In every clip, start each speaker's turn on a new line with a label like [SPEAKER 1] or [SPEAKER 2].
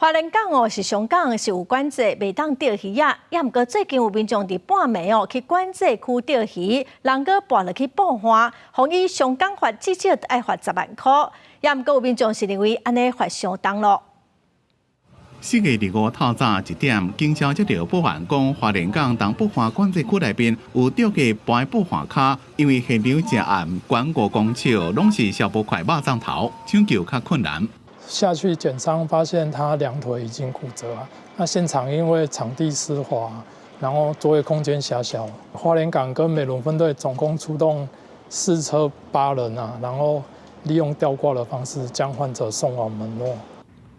[SPEAKER 1] 花莲港是上港是有管制袂当钓鱼啊，也毋过最近有民众伫半暝去管制区钓鱼，人个跋落去报案，防以上港罚至少爱罚10万块，也毋过有民众是认为安尼罚相当咯。
[SPEAKER 2] 4月25透早1点，警消接到报案，讲花莲港东部花管制区内面有钓鱼搬报案卡，因为现场正暗，管5公尺拢是消波块肉粽头，抢救较困难。
[SPEAKER 3] 下去检伤，发现他2腿已经骨折了。那现场因为场地湿滑，然后作业空间狭小，花莲港跟美仑分队总共出动4车8人啊，然后利用吊挂的方式将患者送往门诺。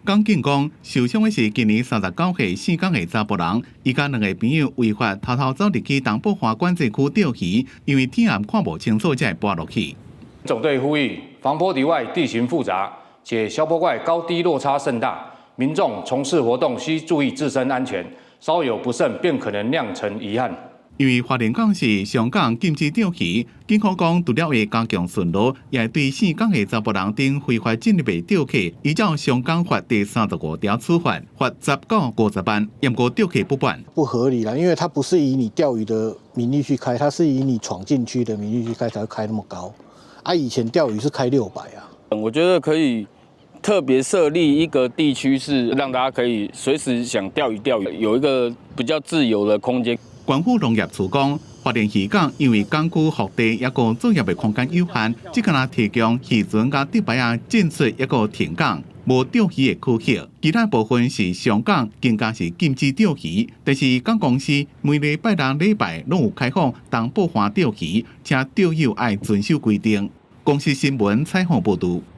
[SPEAKER 2] 港警讲，受伤的是今年39岁姓江的查甫人，伊甲2个朋友违法偷走入去东部花管制区钓鱼，因为天暗看不清楚，才会跌落去。
[SPEAKER 4] 总队呼吁，防波堤外地形复杂，且消波块高低落差甚大，民众从事活动需注意自身安全，稍有不慎便可能酿成遗憾。因
[SPEAKER 2] 为花莲港是上港禁止钓鱼，警方讲除了会加强巡逻，也会对姓港的查甫人等非法进入的钓客，依照上港法第35条处罚，罚10到50万，也不过钓客不办。
[SPEAKER 5] 不合理啦，因为它不是以你钓鱼的名义去开，它是以你闯进去的名义去开，才会开那么高。啊，以前钓鱼是开600啊。
[SPEAKER 6] 我觉得可以特别设立一个地区，是让大家可以随时想钓鱼，有一个比较自由的空间。
[SPEAKER 2] 关府农业处讲，花莲渔港因为港区腹地也个作业的空间有限，只可提供渔船甲竹排啊进出一个停港，无钓鱼的区域。其他部分是上港更加是禁止钓鱼，但是港公司每礼拜6、礼拜拢有开放东部花钓鱼，且钓友爱遵守规定。公司新闻采访报道。